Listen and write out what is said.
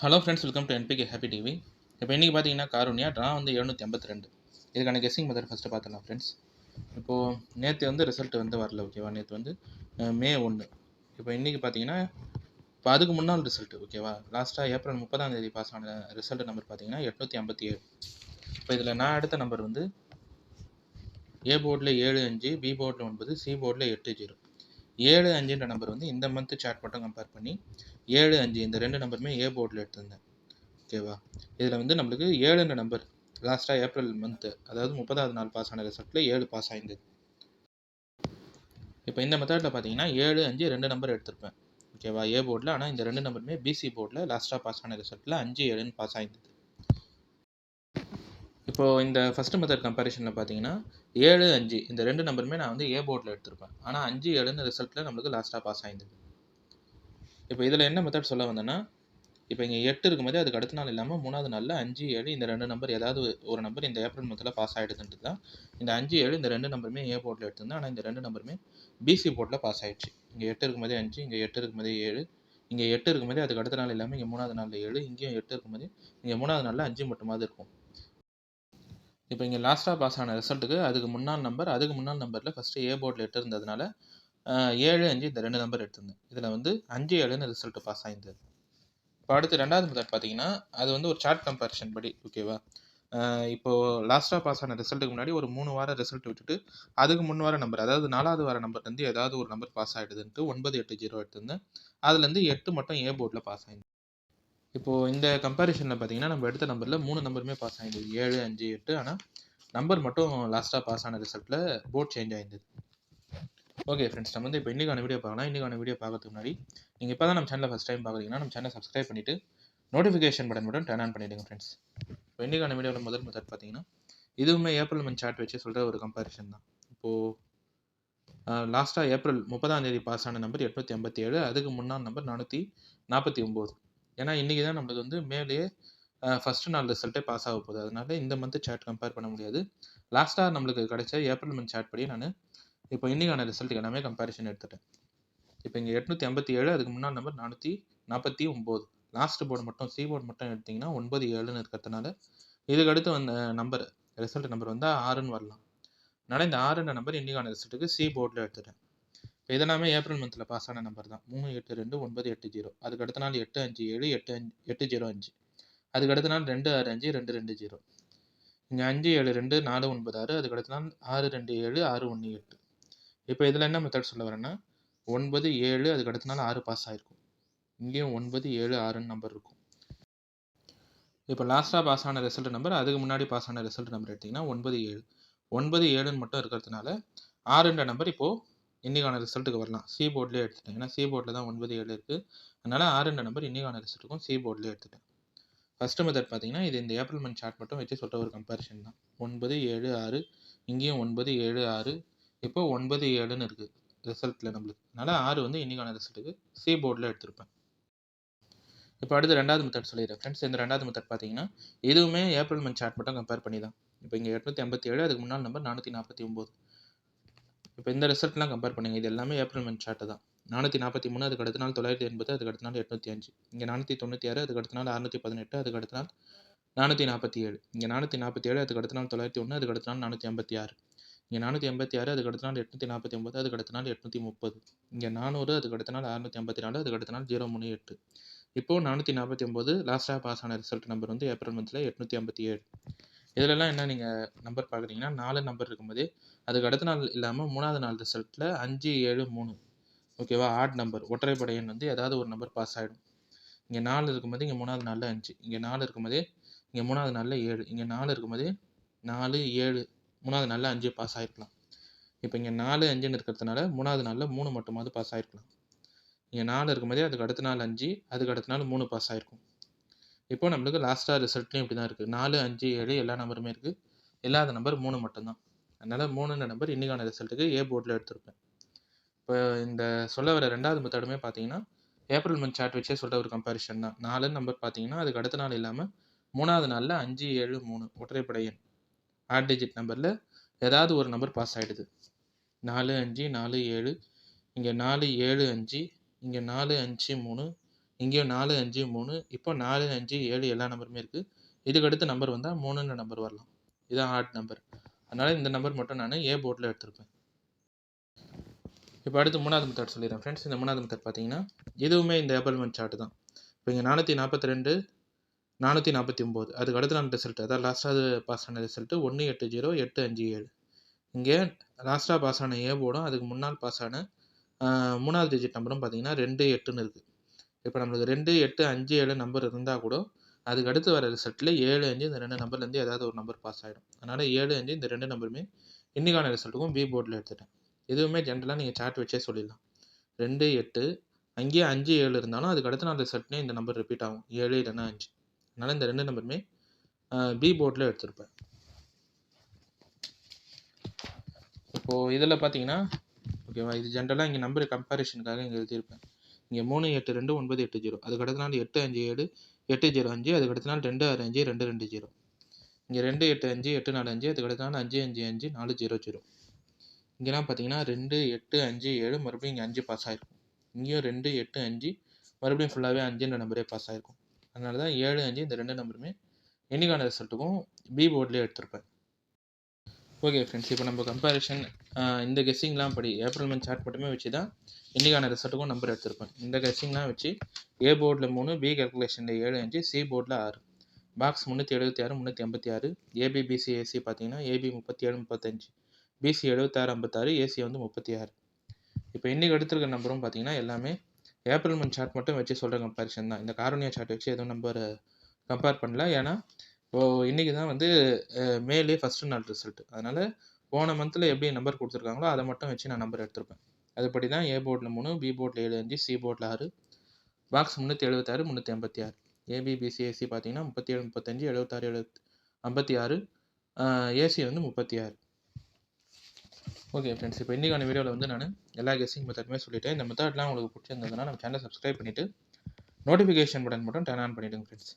Hello friends, welcome to NPK happy TV. இப்போ இன்றைக்கி பார்த்தீங்கன்னா காரூனியா ட்ரா வந்து 752. இதுக்கான கெஸ்ஸிங் மெத்தட் ஃபஸ்ட்டு பார்த்துடலாம் ஃப்ரெண்ட்ஸ். இப்போது நேற்று வந்து ரிசல்ட் வந்து வரல, ஓகேவா? நேற்று வந்து மே 1. இப்போ இன்றைக்கி பார்த்தீங்கன்னா இப்போ அதுக்கு முன்னாள் ரிசல்ட், ஓகேவா? லாஸ்ட்டாக ஏப்ரல் 30 பாஸ் ஆன ரிசல்ட் நம்பர் பார்த்தீங்கன்னா 857. இப்போ இதில் நான் எடுத்த நம்பர் வந்து ஏ போர்டில் 75, பி போர்டில் 9, சி போர்டில் 80. 75ன்ற நம்பர் வந்து இந்த மந்த்து சார்ட் மட்டும் கம்பேர் பண்ணி 75 இந்த ரெண்டு நம்பருமே ஏ போர்டில் எடுத்திருந்தேன், ஓகேவா? இதில் வந்து நம்மளுக்கு 7ன்ற நம்பர் லாஸ்ட்டாக ஏப்ரல் மந்த்து, அதாவது 30வது நாள் பாஸ் ஆன ரிசல்ட்டில் 7 பாஸ் ஆயிருந்தது. இப்போ இந்த மெத்தடில் பார்த்தீங்கன்னா 7, 5 ரெண்டு நம்பர் எடுத்திருப்பேன், ஓகேவா? ஏ போர்டில். ஆனால் இந்த ரெண்டு நம்பருமே பிசி போர்டில் லாஸ்ட்டாக பாஸ் ஆன ரிசல்ட்டில் 5, 7ன்னு பாஸ் ஆயிருந்தது. இப்போது இந்த ஃபஸ்ட்டு மெத்தட் கம்பேரிஷனில் பார்த்தீங்கன்னா 7, 5 இந்த ரெண்டு நம்பருமே நான் வந்து ஏ போர்டில் எடுத்திருப்பேன். ஆனால் 5, 7ன்னு ரிசல்ட்டில் நம்மளுக்கு லாஸ்ட்டாக பாஸ் ஆயிருந்தது. இப்போ இதில் என்ன மெத்தட் சொல்ல வந்தேன்னா, இப்போ இங்கே 8 இருக்கும்போது அதுக்கு அடுத்த நாள் இல்லாமல் 3வது நாளில் 5, 7 இந்த ரெண்டு நம்பர் ஏதாவது ஒரு நம்பர் இந்த ஏப்ரல் மந்தில் பாஸ் ஆகிடுதுன்ட்டு தான் இந்த 5, 7 இந்த ரெண்டு நம்பருமே ஏ போர்டில் எடுத்திருந்தேன். ஆனால் இந்த ரெண்டு நம்பருமே பிசி போர்டில் பாஸ் ஆகிடுச்சு. இங்கே 8 இருக்கும்போதே 5, இங்கே 8 இருக்கும்போதே 7, இங்கே 8 இருக்கும்போதே அதுக்கு அடுத்த நாள் இல்லாமல் இங்கே 3வது நாளில் 7, இங்கேயும் 8 இருக்கும்போது இங்கே 3வது நாளில் 5 மட்டுமாவது இருக்கும். இப்போ இங்கே லாஸ்ட்டாக பாஸ் ஆன ரிசல்ட்டுக்கு அதுக்கு முன்னாள் நம்பரில் ஃபஸ்ட்டு ஏ போர்டில் 8 இருந்ததுனால 7, 5 இந்த ரெண்டு நம்பர் எடுத்திருந்தேன். இதில் வந்து 5, 7ன்னு ரிசல்ட்டு பாஸ் ஆயிருந்தது. இப்போ அடுத்து ரெண்டாவது மெத்தட் பார்த்தீங்கன்னா, அது வந்து ஒரு சார்ட் கம்பேரிஷன் படி, ஓகேவா? இப்போது லாஸ்ட்டாக பாஸ் ஆன ரிசல்ட்டுக்கு முன்னாடி ஒரு 3 வாரம் ரிசல்ட் விட்டுட்டு அதுக்கு முன் வார நம்பர், அதாவது 4வது வார நம்பர்லேருந்து ஏதாவது ஒரு நம்பர் பாஸ் ஆகிடுதுன்ட்டு 980 எடுத்திருந்தேன். அதுலேருந்து 8 மட்டும் ஏ போர்டில் பாஸ் ஆயிருந்தது. இப்போது இந்த கம்பேரிஷனில் பார்த்தீங்கன்னா நம்ம எடுத்த நம்பரில் 3 நம்பருமே பாஸ் ஆயிருந்தது, 7, 5, 8. ஆனால் நம்பர் மட்டும் லாஸ்ட்டாக பாஸ் ஆன ரிசல்ட்டில் போர்ட் சேஞ்ச் ஆயிருந்தது. ஓகே ஃப்ரெண்ட்ஸ், நம்ம வந்து இப்போ இன்றைக்கான வீடியோ பார்க்கலாம். இன்றைக்கான வீடியோ பார்க்கறதுக்கு முன்னாடி நீங்கள் இப்போ தான் நம்ம சேனலை ஃபஸ்ட் டைம் பார்க்குறீங்கன்னா நம்ம சேனலை சப்ஸ்கிரைப் பண்ணிவிட்டு நோட்டிஃபிகேஷன் பட்டன் மட்டும் டர்ன் ஆன் பண்ணிவிடுங்க ஃப்ரெண்ட்ஸ். இப்போ இன்றைக்கான வீடியோவில் முதல் மெத்தட் பார்த்தீங்கன்னா இதுவுமே ஏப்ரல் மந்த் சார்ட் வச்சு சொல்கிற ஒரு கம்பேரிஷன் தான். இப்போது லாஸ்ட்டாக ஏப்ரல் 30 பாஸ் ஆன நம்பர் 857, அதுக்கு முன்னாள் நம்பர் 449. ஏன்னா இன்றைக்கி தான் நம்மளுக்கு வந்து மேலேயே ஃபஸ்ட்டு நாள் ரிசல்ட்டே பாஸ் ஆக போகுது. அதனால இந்த மந்த்து சார்ட் கம்பேர் பண்ண முடியாது. லாஸ்ட்டாக நம்மளுக்கு கிடைச்ச ஏப்ரல் மந்த் சார்ட் படி நான் இப்போ இன்றைக்கான ரிசல்ட் எல்லாமே கம்பேரிஷன் எடுத்துட்டேன். இப்போ இங்கே 857, அதுக்கு முன்னாள் நம்பர் 449. லாஸ்ட் போர்டு மட்டும் சி போர்டு மட்டும் எடுத்திங்கன்னா 9, 7ன்னு இருக்கிறதுனால இதுக்கு அடுத்து வந்த நம்பர் ரிசல்ட் நம்பர் வந்து 6ன்னு வரலாம். அதனால் இந்த 6ன்ற நம்பர் இன்றைக்கான ரிசல்ட்டுக்கு சி போர்டில் எடுத்துட்டேன். இப்போ இதெல்லாமே ஏப்ரல் மந்தில் பாஸ் ஆன நம்பர் தான். 3, 8, 2, 9, 8, 0. அதுக்கு அடுத்த நாள் 8, 5, 7, 8, 8, 0, 5. அதுக்கு அடுத்த நாள் 2, 6, 5, 2, 2, 0. இங்கே 5, 7, 2, 4, 9, 6. அதுக்கு அடுத்த நாள் 6, 2, 7, 6, 1, 8. இப்போ இதில் என்ன மெத்தட் சொல்ல வரேன்னா 9, 7 அதுக்கு அடுத்த நாள் 6 பாஸ் ஆகிருக்கும். இங்கேயும் 9, 7, 6ன்னு நம்பர் இருக்கும். இப்போ லாஸ்ட்டாக பாஸ் ஆன ரிசல்ட் நம்பர், அதுக்கு முன்னாடி பாஸ் ஆன ரிசல்ட் நம்பர் எடுத்திங்கன்னா 9, 7. 9, 7ன்னு மட்டும் இருக்கிறதுனால 6ன்ற நம்பர் இப்போது இன்றைக்கான ரிசல்ட்டுக்கு வரலாம். சி போர்ட்லேயே எடுத்துட்டேன். ஏன்னா சி போர்டில் தான் 9, 7 இருக்குது. அதனால் 6ன்ற நம்பர் இன்றைக்கான ரிசல்ட்டுக்கும் சி போர்ட்லேயே எடுத்துட்டேன். ஃபஸ்ட்டு மெத்தட் பார்த்தீங்கன்னா இது இந்த ஏப்ரல் மந்த் சார்ட் மட்டும் வச்சு சொல்கிற ஒரு கம்பேரிஷன் தான். 9, 7, 6. இங்கேயும் 9, 7, 6. இப்போ 9, 7ன்னு இருக்குது ரிசல்ட்டில் நம்மளுக்கு. அதனால் 6 வந்து இன்றைக்கான ரிசல்ட்டுக்கு சி போர்டில் எடுத்திருப்பேன். இப்போ அடுத்து ரெண்டாவது மெத்தட் சொல்லிடுறேன் ஃப்ரெண்ட்ஸ். இந்த ரெண்டாவது மெத்தட் பார்த்தீங்கன்னா இதுவுமே ஏப்ரல் மந்த் சார்ட் மட்டும் கம்பேர் பண்ணி தான். இப்போ இங்கே 857, அதுக்கு முன்னாள் நம்பர் 449. இப்போ இந்த ரிசல்ட்லாம் கம்பேர் பண்ணுங்கள். இது எல்லாமே ஏப்ரல் மந்த் சார்ட்டு தான். 443, அதுக்கு அடுத்த நாள் 980, அதுக்கு அடுத்த நாள் 805. இங்கே 496, அதுக்கு அடுத்த நாள் 618, அதுக்கு அடுத்த நாள் 447. இங்கே 447, அதுக்கு அடுத்த நாள் 901, அதுக்கு அடுத்த நாள் 486. இங்கே 486, அதுக்கு அடுத்த நாள் 849, அதுக்கு அடுத்த நாள் 830. இங்கே 400, அதுக்கு அடுத்த நாள் 654, அதுக்கு அடுத்த நாள் 038. இப்போது 449 லாஸ்ட்டாக பாஸ் ஆன ரிசல்ட் நம்பர் வந்து ஏப்ரல் மந்தில் 857. இதிலெல்லாம் என்ன நீங்கள் நம்பர் பார்க்குறீங்கன்னா 4 நம்பர் இருக்கும்போதே அதுக்கு அடுத்த நாள் இல்லாமல் 3வது நாள் ரிசல்ட்டில் 5, 7, 3, ஓகேவா? ஆட் நம்பர் ஒற்றைப்படை எண் வந்து ஏதாவது ஒரு நம்பர் பாஸ் ஆகிடும். இங்கே 4 இருக்கும்போது இங்கே 3வது நாளில் 5, இங்கே 4 இருக்கும்போதே இங்கே 3வது நாளில் 7, இங்கே 4 இருக்கும்போதே 4, 7, 3வது நாளில் 5 பாஸ் ஆகிருக்கலாம். இப்போ இங்கே 4, 5ன்னு இருக்கிறதுனால 3வது நாளில் 3 மட்டுமாவது பாஸ் ஆகிருக்கலாம். இங்கே 4 இருக்கும்போதே அதுக்கு அடுத்த நாள் 5, அதுக்கு அடுத்த நாள் 3 பாஸ் ஆகிருக்கும். இப்போ நம்மளுக்கு லாஸ்ட்டாக ரிசல்ட்லேயும் இப்படி தான் இருக்குது. 4, 5, 7 எல்லா நம்பருமே இருக்குது. இல்லாத நம்பர் 3 மட்டும்தான். அதனால் 3ன்ற நம்பர் இன்றைக்கான ரிசல்ட்டுக்கு ஏ போர்டில் எடுத்திருப்பேன். இப்போ இந்த சொல்ல வர ரெண்டாவது மெத்தடுமே பார்த்தீங்கன்னா ஏப்ரல் மந்த் சார்ட் வச்சே சொல்கிற ஒரு கம்பேரிஷன் தான். 4 நம்பர் பார்த்தீங்கன்னா அதுக்கு அடுத்த நாள் இல்லாமல் 3வது நாளில் 5, 7, 3 ஒற்றைப்படை எண் ஆட் டிஜிட் நம்பரில் ஏதாவது ஒரு நம்பர் பாஸ் ஆகிடுது. 4, 5, 4, 7. இங்கே 4, 7, 5. இங்கே 4, 5, 3. இங்கேயும் 4, 5, 3 இப்போ 4, 5, 7 எல்லா நம்பருமே இருக்குது. இதுக்கு அடுத்த நம்பர் வந்தால் 3ன்ற நம்பர் வரலாம். இதுதான் ஆட் நம்பர். அதனால் இந்த நம்பர் மட்டும் நான் ஏ போர்டில் எடுத்திருப்பேன். இப்போ அடுத்து 3வது மெத்தட் சொல்லிடுறேன் ஃப்ரெண்ட்ஸ். இந்த 3வது மெத்தட் பார்த்தீங்கன்னா இதுவுமே இந்த ஏபிள்மெண்ட் சார்ட் தான். இப்போ இங்கே 442, 449 அதுக்கு அடுத்த நாள் ரிசல்ட், அதாவது லாஸ்ட்டாக பாஸ் ஆன ரிசல்ட்டு 180, 857. இங்கே லாஸ்ட்டாக பாஸ் ஆன ஏ போர்டும் அதுக்கு முன்னால் பாஸ் ஆன 3வது டிஜிட் நம்பரும் பார்த்தீங்கன்னா 2, 8ன்னு இருக்குது. இப்போ நம்மளுக்கு 2, 8, 5, 7 நம்பர் இருந்தால் கூட அதுக்கு அடுத்து வர ரிசல்ட்டில் 7, 5 இந்த 2 நம்பர்லேருந்து ஏதாவது ஒரு நம்பர் பாஸ் ஆகிடும். அதனால் 7, 5 இந்த 2 நம்பருமே இன்றைக்கான ரிசல்ட்டுக்கும் பி போர்டில் எடுத்துட்டேன். இதுவுமே ஜென்ரலாக நீங்கள் சார்ட் வச்சே சொல்லிடலாம். 2, 8 அங்கேயே 5, 7 இருந்தாலும் அதுக்கு அடுத்த நாள் ரிசல்ட்லேயே இந்த நம்பர் ரிப்பீட் ஆகும், 7 இல்லைன்னா 5. அதனால் இந்த 2 நம்பருமே பி போர்டில் எடுத்திருப்பேன். இப்போது இதில் பார்த்தீங்கன்னா ஓகேவா, இது ஜென்ரலாக இங்கே நம்பர் கம்பேரிஷனுக்காக இங்கே எழுதியிருப்பேன். இங்கே 3, 8, 2, 9, 8, 0 அதுக்கு அடுத்த நாள் 8, 5, 7, 8, 0, 5 அதுக்கு அடுத்த நாள் 2, 6, 5, 2, 2, 0. இங்கே 2, 8, 5, 8, 4, 5 அதுக்கு அடுத்த நாள் 5, 5, 5, 4, 0, 0. இங்கெல்லாம் பார்த்தீங்கன்னா 2, 8, 5, 7 மறுபடியும் இங்கே 5 பாஸ் ஆகிருக்கும். இங்கேயும் 2, 8, 5 மறுபடியும் ஃபுல்லாகவே 5ன்ற நம்பரே பாஸ் ஆகிருக்கும். அதனால தான் 7, 5 இந்த 2 நம்பருமே இன்னைக்கான ரிசல்ட்டுக்கும் பி போர்ட்லேயே எடுத்திருப்பேன். ஓகே ஃப்ரெண்ட்ஸ், இப்போ நம்ம கம்பேரிஷன் இந்த கெஸ்ஸிங்லாம் படி ஏப்ரல் மந்த் சார்ட் மட்டுமே வச்சு தான் இன்றைக்கான ரிசல்ட்டுக்கும் நம்பர் எடுத்திருப்பேன். இந்த கெஸ்ஸிங்லாம் வச்சு ஏ போர்டில் 3, பி கேல்குலேஷனில் 7, 5, சி போர்டில் 6, பாக்ஸ் 376, 386, ஏபி பிசி ஏசி பார்த்தீங்கன்னா ஏபி 37, 35, பிசி 76, 56, ஏசி வந்து 36. இப்போ இன்றைக்கி எடுத்துருக்க நம்பரும் பார்த்தீங்கன்னா எல்லாமே ஏப்ரல் மந்த் சார்ட் மட்டும் வச்சு சொல்கிற கம்பேரிஷன் தான். இந்த காரோனியா சார்ட் வச்சு எதுவும் நம்பர் கம்பேர் பண்ணல. ஏன்னா இப்போது இன்றைக்கி தான் வந்து மேலே ஃபஸ்ட்டு நாள் ரிசல்ட்டு. அதனால் போன மந்தில் எப்படி நம்பர் கொடுத்துருக்காங்களோ அதை மட்டும் வச்சு நான் நம்பர் எடுத்திருப்பேன். அதுபடி தான் ஏ போர்டில் 3, பி போர்டில் 7, 5, சி போர்டில் 6, பாக்ஸ் 376, 386, ஏபி பிசி ஏசி பார்த்தீங்கன்னா 37, 35, 76, 56, ஏசி வந்து 36. ஓகே ஃப்ரெண்ட்ஸ், இப்போ இன்றைக்கான வீடியோவில் வந்து நான் எல்லா கெஸ்ஸிங் மெத்தடுமே சொல்லிட்டேன். இந்த மெத்தட்லாம் உங்களுக்கு பிடிச்சிருந்ததுன்னா நம்ம சேனலை சப்ஸ்கிரைப் பண்ணிவிட்டு நோட்டிஃபிகேஷன் பட்டன் மட்டும் டர்ன் ஆன் பண்ணிவிடுங்க ஃப்ரெண்ட்ஸ்.